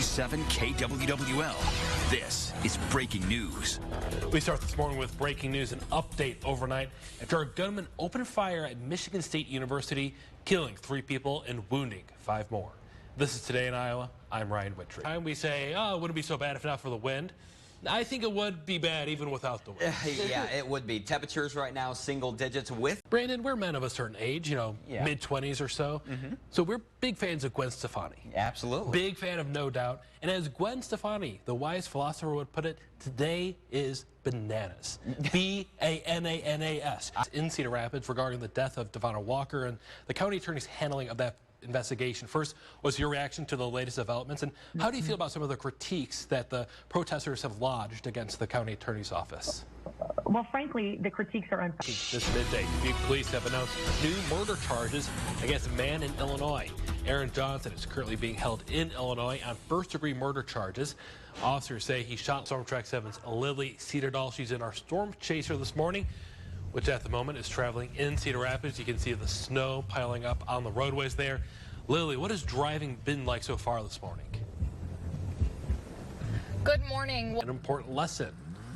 106.7 KWWL. This is breaking news. We start this morning with breaking news, an update overnight after a gunman opened fire at Michigan State University, killing 3 people and wounding 5 more. This is Today in Iowa. I'm Ryan Witry. And we say, oh, it wouldn't be so bad if not for the wind. I think it would be bad even without the wind. Yeah, it would be. Temperatures right now, single digits with... Brandon, we're men of a certain age, mid-20s or so. So we're big fans of Gwen Stefani. Absolutely. Big fan of No Doubt. And as Gwen Stefani, the wise philosopher, would put it, today is bananas. B-A-N-A-N-A-S. In Cedar Rapids regarding the death of Devonna Walker and the county attorney's handling of that investigation. First, what's your reaction to the latest developments, and how do you feel about some of the critiques that the protesters have lodged against the county attorney's office? Well, frankly, the critiques are unfounded. This midday, Dubuque police have announced new murder charges against a man in Illinois. Aaron Johnson is currently being held in Illinois on first-degree murder charges. Officers say he shot Storm Track 7's Lily Cedardahl. She's in our storm chaser this morning, which at the moment is traveling in Cedar Rapids. You can see the snow piling up on the roadways there. Lily, what has driving been like so far this morning? Good morning. An important lesson.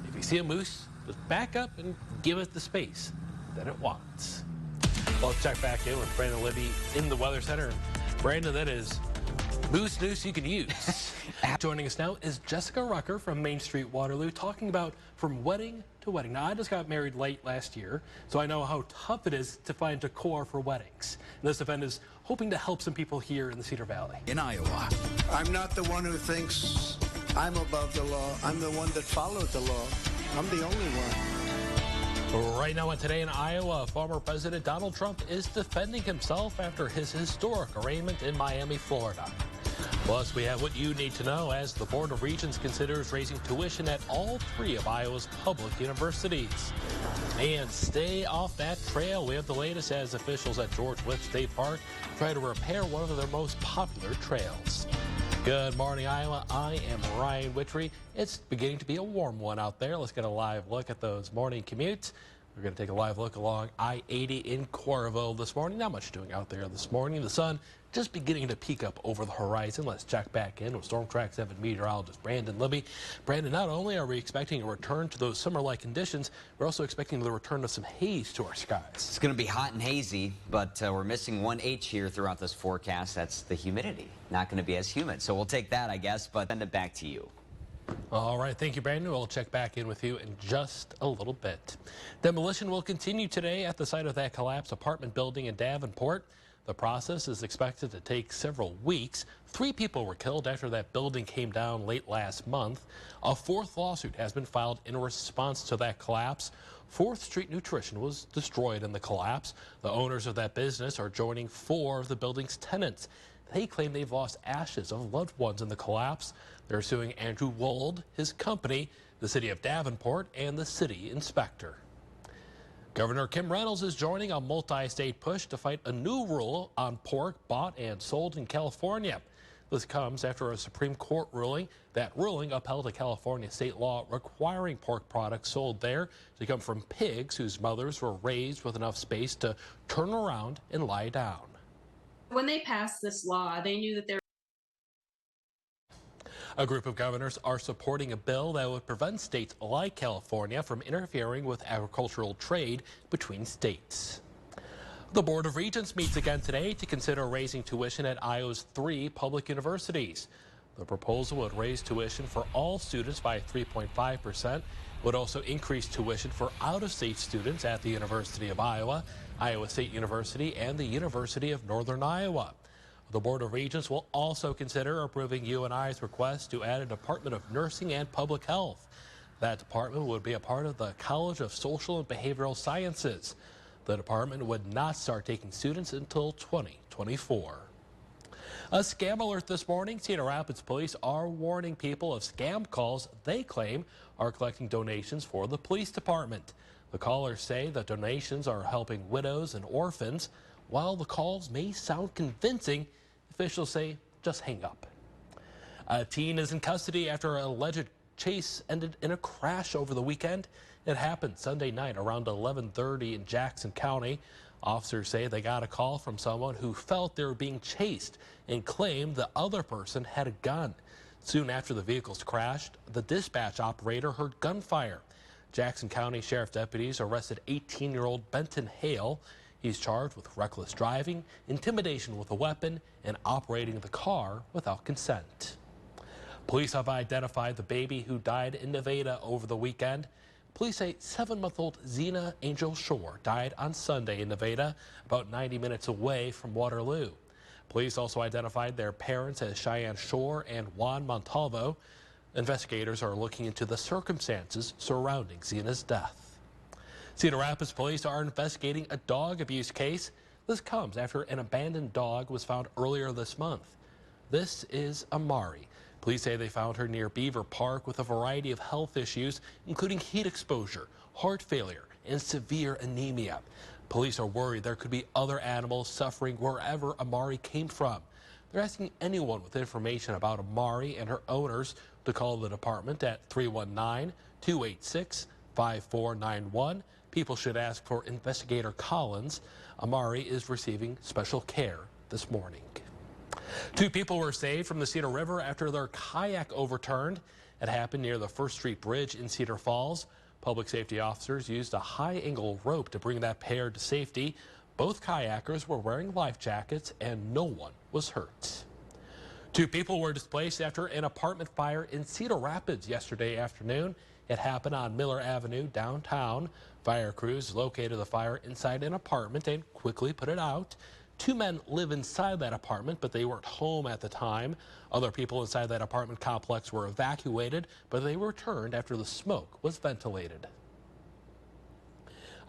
If you see a moose, just back up and give it the space that it wants. Well, let's check back in with Brandon Libby in the Weather Center. And Brandon, that is moose news you can use. Joining us now is Jessica Rucker from Main Street, Waterloo, talking about from wedding to wedding. Now, I just got married late last year, so I know how tough it is to find decor for weddings. And this event is hoping to help some people here in the Cedar Valley. In Iowa. I'm not the one who thinks I'm above the law. I'm the one that followed the law. I'm the only one. Right now, Today in Iowa, former President Donald Trump is defending himself after his historic arraignment in Miami, Florida. Plus, we have what you need to know as the Board of Regents considers raising tuition at all 3 of Iowa's public universities. And stay off that trail. We have the latest as officials at George Wythe State Park try to repair one of their most popular trails. Good morning, Iowa. I am Ryan Witry. It's beginning to be a warm one out there. Let's get a live look at those morning commutes. We're going to take a live look along I-80 in Coralville this morning. Not much doing out there this morning. The sun just beginning to peek up over the horizon. Let's check back in with Storm Track 7 meteorologist Brandon Libby. Brandon, not only are we expecting a return to those summer-like conditions, we're also expecting the return of some haze to our skies. It's going to be hot and hazy, but we're missing one H here throughout this forecast. That's the humidity. Not going to be as humid. So we'll take that, I guess, but send it back to you. All right, thank you, Brandon. We'll check back in with you in just a little bit. Demolition will continue today at the site of that collapsed apartment building in Davenport. The process is expected to take several weeks. 3 people were killed after that building came down late last month. A 4th lawsuit has been filed in response to that collapse. 4th Street Nutrition was destroyed in the collapse. The owners of that business are joining 4 of the building's tenants. They claim they've lost ashes of loved ones in the collapse. They're suing Andrew Wold, his company, the city of Davenport, and the city inspector. Governor Kim Reynolds is joining a multi-state push to fight a new rule on pork bought and sold in California. This comes after a Supreme Court ruling. That ruling upheld a California state law requiring pork products sold there to come from pigs whose mothers were raised with enough space to turn around and lie down. When they passed this law, they knew that there. A group of governors are supporting a bill that would prevent states like California from interfering with agricultural trade between states. The Board of Regents meets again today to consider raising tuition at Iowa's 3 public universities. The proposal would raise tuition for all students by 3.5%, would also increase tuition for out-of-state students at the University of Iowa, Iowa State University, and the University of Northern Iowa. The Board of Regents will also consider approving UNI's request to add a Department of Nursing and Public Health. That department would be a part of the College of Social and Behavioral Sciences. The department would not start taking students until 2024. A scam alert this morning. Cedar Rapids police are warning people of scam calls they claim are collecting donations for the police department. The callers say the donations are helping widows and orphans. While the calls may sound convincing, officials say just hang up. A teen is in custody after an alleged chase ended in a crash over the weekend. It happened Sunday night around 11:30 in Jackson County. Officers say they got a call from someone who felt they were being chased and claimed the other person had a gun. Soon after the vehicles crashed, the dispatch operator heard gunfire. Jackson County Sheriff deputies arrested 18-year-old Benton Hale. He's charged with reckless driving, intimidation with a weapon, and operating the car without consent. Police have identified the baby who died in Nevada over the weekend. Police say 7-month-old Zena Angel Shore died on Sunday in Nevada, about 90 minutes away from Waterloo. Police also identified their parents as Cheyenne Shore and Juan Montalvo. Investigators are looking into the circumstances surrounding Zena's death. Cedar Rapids police are investigating a dog abuse case. This comes after an abandoned dog was found earlier this month. This is Amari. Police say they found her near Beaver Park with a variety of health issues, including heat exposure, heart failure, and severe anemia. Police are worried there could be other animals suffering wherever Amari came from. They're asking anyone with information about Amari and her owners to call the department at 319-286-5491. People should ask for Investigator Collins. Amari is receiving special care this morning. 2 people were saved from the Cedar River after their kayak overturned. It happened near the First Street Bridge in Cedar Falls. Public safety officers used a high-angle rope to bring that pair to safety. Both kayakers were wearing life jackets and no one was hurt. 2 people were displaced after an apartment fire in Cedar Rapids yesterday afternoon. It happened on Miller Avenue downtown. Fire crews located the fire inside an apartment and quickly put it out. 2 men live inside that apartment, but they weren't home at the time. Other people inside that apartment complex were evacuated, but they returned after the smoke was ventilated.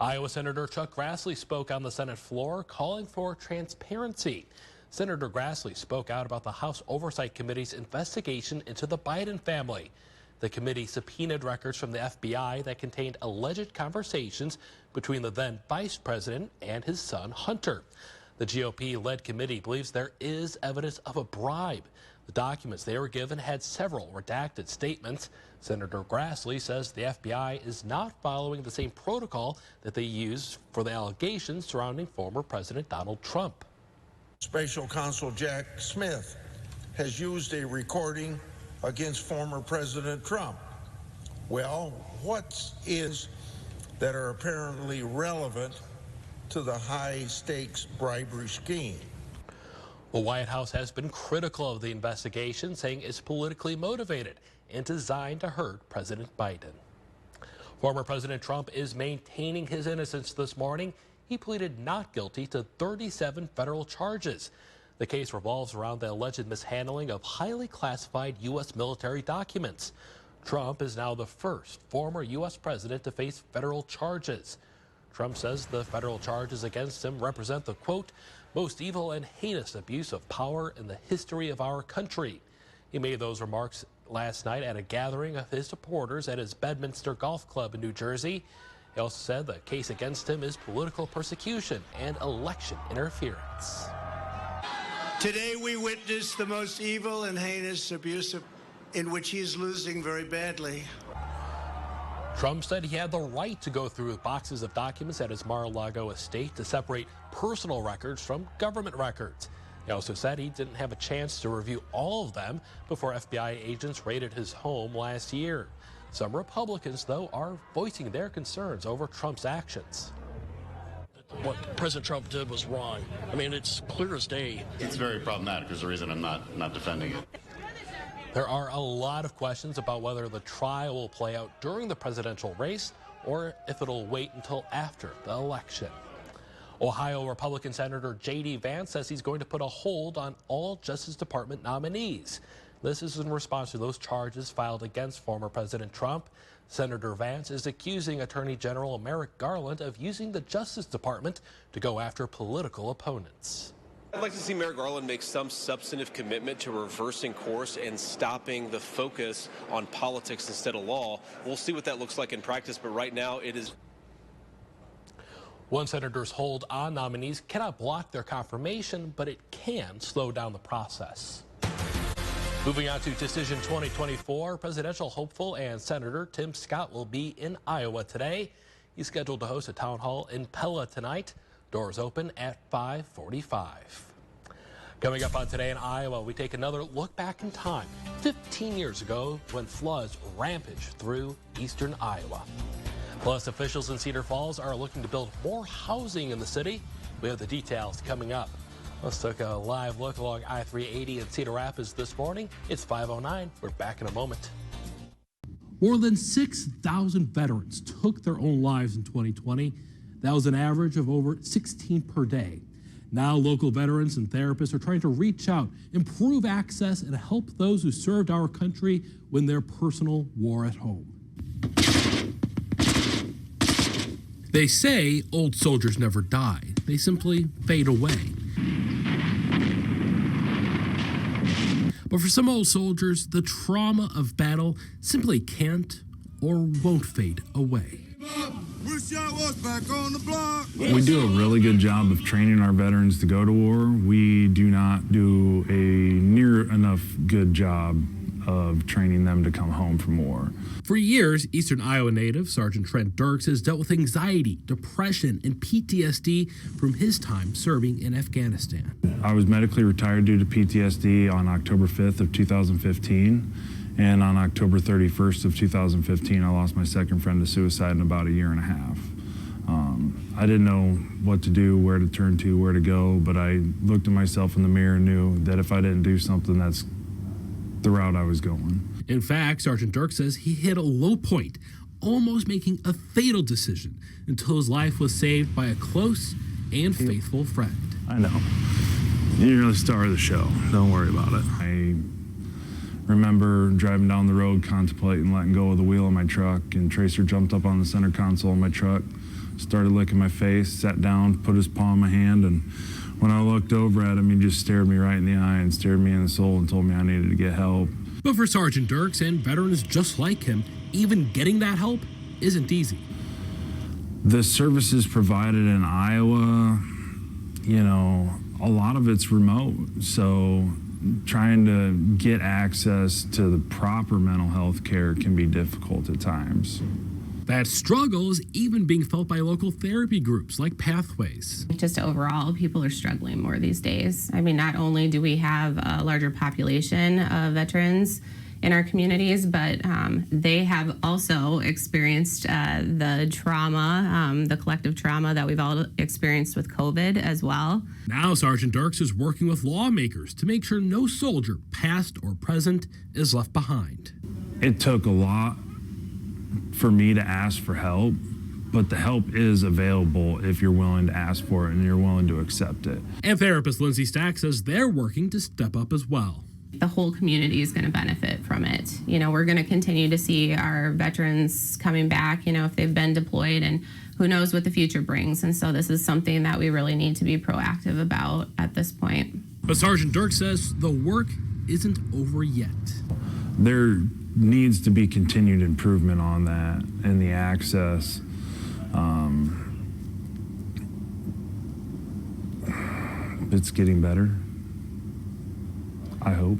Iowa Senator Chuck Grassley spoke on the Senate floor, calling for transparency. Senator Grassley spoke out about the House Oversight Committee's investigation into the Biden family. The committee subpoenaed records from the FBI that contained alleged conversations between the then vice president and his son Hunter. The GOP-led committee believes there is evidence of a bribe. The documents they were given had several redacted statements. Senator Grassley says the FBI is not following the same protocol that they used for the allegations surrounding former President Donald Trump. Special Counsel Jack Smith has used a recording against former President Trump. Well, what is that are apparently relevant to the high-stakes bribery scheme? The White House has been critical of the investigation, saying it's politically motivated and designed to hurt President Biden. Former President Trump is maintaining his innocence this morning. He pleaded not guilty to 37 federal charges. The case revolves around the alleged mishandling of highly classified U.S. military documents. Trump is now the first former U.S. president to face federal charges. Trump says the federal charges against him represent the, quote, most evil and heinous abuse of power in the history of our country. He made those remarks last night at a gathering of his supporters at his Bedminster Golf Club in New Jersey. He also said the case against him is political persecution and election interference. Today we witnessed the most evil and heinous abuse in which he is losing very badly. Trump said he had the right to go through boxes of documents at his Mar-a-Lago estate to separate personal records from government records. He also said he didn't have a chance to review all of them before FBI agents raided his home last year. Some Republicans, though, are voicing their concerns over Trump's actions. What President Trump did was wrong. I mean, it's clear as day. It's very problematic. There's a reason I'm not defending it. There are a lot of questions about whether the trial will play out during the presidential race or if it'll wait until after the election. Ohio Republican Senator J.D. Vance says he's going to put a hold on all Justice Department nominees. This is in response to those charges filed against former President Trump. Senator Vance is accusing Attorney General Merrick Garland of using the Justice Department to go after political opponents. I'd like to see Merrick Garland make some substantive commitment to reversing course and stopping the focus on politics instead of law. We'll see what that looks like in practice, but right now it is. One senator's hold on nominees cannot block their confirmation, but it can slow down the process. Moving on to Decision 2024, presidential hopeful and Senator Tim Scott will be in Iowa today. He's scheduled to host a town hall in Pella tonight. Doors open at 5:45. Coming up on Today in Iowa, we take another look back in time, 15 years ago when floods rampaged through eastern Iowa. Plus, officials in Cedar Falls are looking to build more housing in the city. We have the details coming up. Let's take a live look along I-380 in Cedar Rapids this morning. It's 5:09. We're back in a moment. More than 6,000 veterans took their own lives in 2020. That was an average of over 16 per day. Now, local veterans and therapists are trying to reach out, improve access, and help those who served our country win their personal war at home. They say old soldiers never die. They simply fade away. But for some old soldiers, the trauma of battle simply can't or won't fade away. We do a really good job of training our veterans to go to war. We do not do a near enough good job of training them to come home from war. For years, Eastern Iowa native Sergeant Trent Dirks has dealt with anxiety, depression, and PTSD from his time serving in Afghanistan. I was medically retired due to PTSD on October 5th of 2015. And on October 31st of 2015, I lost my second friend to suicide in about a year and a half. I didn't know what to do, where to turn to, where to go, but I looked at myself in the mirror and knew that if I didn't do something, that's the route I was going. In fact, Sergeant Dirk says he hit a low point, almost making a fatal decision until his life was saved by a close and faithful friend. I know. You're the star of the show. Don't worry about it. I remember driving down the road contemplating letting go of the wheel of my truck, and Tracer jumped up on the center console of my truck, started licking my face, sat down, put his paw in my hand, and when I looked over at him, he just stared me right in the eye and stared me in the soul and told me I needed to get help. But for Sergeant Dirks and veterans just like him, even getting that help isn't easy. The services provided in Iowa, a lot of it's remote, so trying to get access to the proper mental health care can be difficult at times. That struggle is even being felt by local therapy groups like Pathways. Just overall, people are struggling more these days. I mean, not only do we have a larger population of veterans in our communities, but they have also experienced the trauma, the collective trauma that we've all experienced with COVID as well. Now Sergeant Dirks is working with lawmakers to make sure no soldier, past or present, is left behind. It took a lot for me to ask for help, but the help is available if you're willing to ask for it and you're willing to accept it. And therapist Lindsay Stack says they're working to step up as well. The whole community is going to benefit from it. We're going to continue to see our veterans coming back, if they've been deployed, and who knows what the future brings. And so this is something that we really need to be proactive about at this point. But Sergeant Dirk says the work isn't over yet. There needs to be continued improvement on that and the access. It's getting better, I hope.